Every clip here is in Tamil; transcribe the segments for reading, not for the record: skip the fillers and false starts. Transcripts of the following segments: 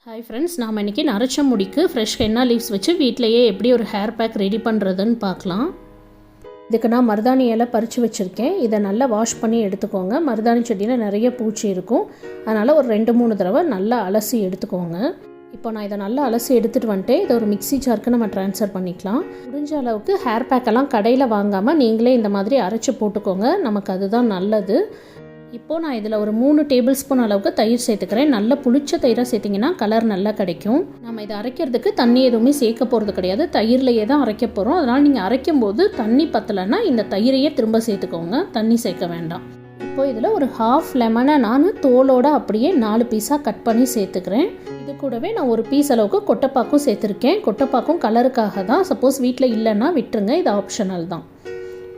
ஹாய் ஃப்ரெண்ட்ஸ், நாம் இன்றைக்கி நரைச்ச முடிக்கு ஃப்ரெஷ் ஹென்னா லீவ்ஸ் வச்சு வீட்டிலையே எப்படி ஒரு ஹேர் பேக் ரெடி பண்ணுறதுன்னு பார்க்கலாம். இதுக்கு நான் மருதாணி இலை பறித்து வச்சுருக்கேன். இதை நல்லா வாஷ் பண்ணி எடுத்துக்கோங்க. மருதாணி செடியில் நிறைய பூச்சி இருக்கும், அதனால் ஒரு 2-3 தடவை நல்லா அலசி எடுத்துக்கோங்க. இப்போ நான் இதை நல்லா அலசி எடுத்துகிட்டு வந்துட்டேன். இதை ஒரு மிக்ஸி ஜாருக்கு நம்ம ட்ரான்ஸ்ஃபர் பண்ணிக்கலாம். முடிஞ்ச அளவுக்கு ஹேர் பேக்கெல்லாம் கடையில் வாங்காமல் நீங்களே இந்த மாதிரி அரைச்சி போட்டுக்கோங்க, நமக்கு அதுதான் நல்லது. இப்போது நான் இதில் ஒரு 3 டேபிள் ஸ்பூன் அளவுக்கு தயிர் சேர்த்துக்கிறேன். நல்ல புளிச்ச தயிராக சேர்த்திங்கன்னா கலர் நல்லா கிடைக்கும். நம்ம இதை அரைக்கிறதுக்கு தண்ணி எதுவுமே சேர்க்க போகிறது கிடையாது, தயிர்லையே தான் அரைக்க போகிறோம். அதனால் நீங்கள் அரைக்கும் போது தண்ணி பத்தலைன்னா இந்த தயிரையே திரும்ப சேர்த்துக்கோங்க, தண்ணி சேர்க்க வேண்டாம். இப்போ இதில் ஒரு 1/2 லெமனை நான் தோலோடு அப்படியே 4 பீஸாக கட் பண்ணி சேர்த்துக்கிறேன். இது கூடவே நான் ஒரு பீஸ் அளவுக்கு கொட்டைப்பாக்கும் சேர்த்துருக்கேன். கொட்டைப்பாக்கும் கலருக்காக தான், சப்போஸ் வீட்டில் இல்லைன்னா விட்டுருங்க, இது ஆப்ஷனல் தான்.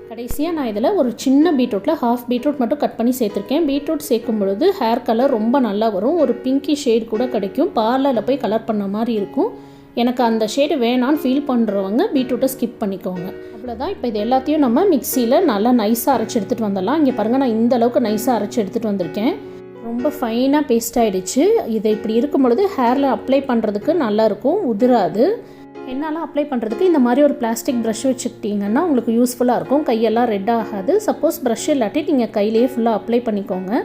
கடைசியாக நான் இதில் ஒரு சின்ன பீட்ரூட்டில் 1/2 பீட்ரூட் மட்டும் கட் பண்ணி சேர்த்துருக்கேன். பீட்ரூட் சேர்க்கும் பொழுது ஹேர் கலர் ரொம்ப நல்லா வரும், ஒரு பிங்கி ஷேட் கூட கிடைக்கும். பார்லரில் போய் கலர் பண்ண மாதிரி இருக்கும். எனக்கு அந்த ஷேடு வேணான்னு ஃபீல் பண்ணுறவங்க பீட்ரூட்டை ஸ்கிப் பண்ணிக்கோங்க. அவ்வளோதான். இப்போ இது எல்லாத்தையும் நம்ம மிக்சியில் நல்லா நைஸாக அரைச்சி எடுத்துகிட்டு வந்துடலாம். இங்கே பாருங்கள், நான் இந்த அளவுக்கு நைஸாக அரைச்சி எடுத்துகிட்டு வந்திருக்கேன். ரொம்ப ஃபைனாக பேஸ்ட் ஆகிடுச்சு. இதை இப்படி இருக்கும் பொழுது ஹேரில் அப்ளை பண்ணுறதுக்கு நல்லாயிருக்கும், உதிராது. என்னால் அப்ளை பண்ணுறதுக்கு இந்த மாதிரி ஒரு பிளாஸ்டிக் ப்ரஷ் வச்சுக்கிட்டிங்கன்னா உங்களுக்கு யூஸ்ஃபுல்லாக இருக்கும். கையெல்லாம் ரெட் ஆகாது. சப்போஸ் ப்ரஷ் இல்லாட்டி நீங்கள் கையிலேயே ஃபுல்லாக அப்ளை பண்ணிக்கோங்க.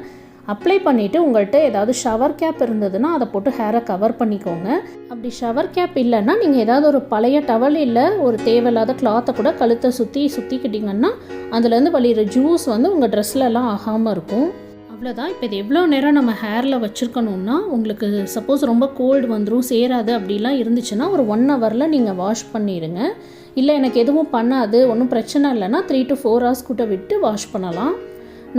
அப்ளை பண்ணிவிட்டு உங்கள்கிட்ட ஏதாவது ஷவர் கேப் இருந்ததுன்னா அதை போட்டு ஹேரை கவர் பண்ணிக்கோங்க. அப்படி ஷவர் கேப் இல்லைன்னா நீங்கள் ஏதாவது ஒரு பழைய டவல் இல்லை ஒரு தேவையில்லாத கிளாத்தை கூட கழுத்தை சுற்றிக்கிட்டிங்கன்னா அதுலேருந்து வழிகிற ஜூஸ் உங்கள் ட்ரெஸ்லலாம் ஆகாமல் இருக்கும். அவ்வளோதான். இப்போ இது எவ்வளோ நேரம் நம்ம ஹேரில் வச்சுருக்கணுன்னா, உங்களுக்கு சப்போஸ் ரொம்ப கோல்டு வந்துடும், சேராது அப்படிலாம் இருந்துச்சுன்னா ஒரு 1 ஹவரில் நீங்கள் வாஷ் பண்ணிடுங்க. இல்லை எனக்கு எதுவும் பண்ணாது, ஒன்றும் பிரச்சனை இல்லைன்னா 3 to 4 hours கூட விட்டு வாஷ் பண்ணலாம்.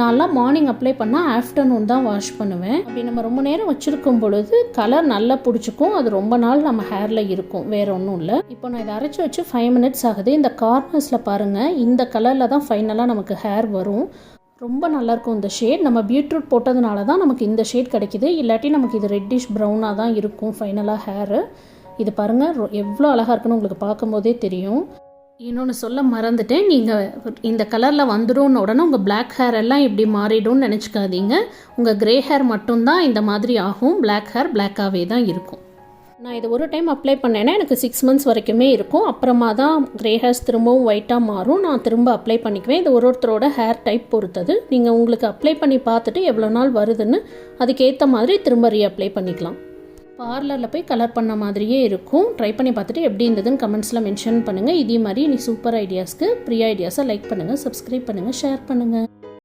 நான்லாம் மார்னிங் அப்ளை பண்ணால் ஆஃப்டர்நூன் தான் வாஷ் பண்ணுவேன். அப்படி நம்ம ரொம்ப நேரம் வச்சுருக்கும் பொழுது கலர் நல்லா பிடிச்சிக்கும், அது ரொம்ப நாள் நம்ம ஹேரில் இருக்கும், வேறு ஒன்றும் இல்லை. இப்போ நான் இதை அரைச்சி வச்சு 5 minutes ஆகுது. இந்த கார்னர்ஸில் பாருங்கள், இந்த கலரில் தான் ஃபைனலாக நமக்கு ஹேர் வரும். ரொம்ப நல்லாயிருக்கும் இந்த ஷேட். நம்ம பீட்ரூட் போட்டதுனால தான் நமக்கு இந்த ஷேட் கிடைக்கிது, இல்லாட்டி நமக்கு இது ரெட்டிஷ் ப்ரௌனாக தான் இருக்கும் ஃபைனலாக ஹேரு. இது பாருங்கள் எவ்வளோ அழகாக இருக்குன்னு உங்களுக்கு பார்க்கும்போதே தெரியும். இன்னொன்று சொல்ல மறந்துட்டேன், நீங்கள் இந்த கலரில் வந்துடும்னு உடனே உங்கள் பிளாக் ஹேர் எல்லாம் இப்படி மாறிடும்னு நினச்சிக்காதீங்க. உங்கள் க்ரே ஹேர் மட்டும்தான் இந்த மாதிரி ஆகும், பிளாக் ஹேர் பிளாக்காகவே தான் இருக்கும். நான் இது ஒரு டைம் அப்ளை பண்ணேன்னா எனக்கு 6 months வரைக்குமே இருக்கும். அப்புறமா தான் க்ரே ஹேர்ஸ் திரும்பவும் ஒயிட்டாக மாறும். நான் திரும்ப அப்ளை பண்ணிக்குவேன். இது ஒருத்தரோட ஹேர் டைப் பொறுத்தது. நீங்கள் உங்களுக்கு அப்ளை பண்ணி பார்த்துட்டு எவ்வளோ நாள் வருதுன்னு அதுக்கேற்ற மாதிரி திரும்ப ரீஅப்ளை பண்ணிக்கலாம். பார்லரில் போய் கலர் பண்ண மாதிரியே இருக்கும். ட்ரை பண்ணி பார்த்துட்டு எப்படி இருந்ததுன்னு கமெண்ட்ஸில் மென்ஷன் பண்ணுங்கள். இதே மாதிரி சூப்பர் ஐடியாஸ்க்கு பிரியா ஐடியாஸை லைக் பண்ணுங்கள், சப்ஸ்கிரைப் பண்ணுங்கள், ஷேர் பண்ணுங்கள்.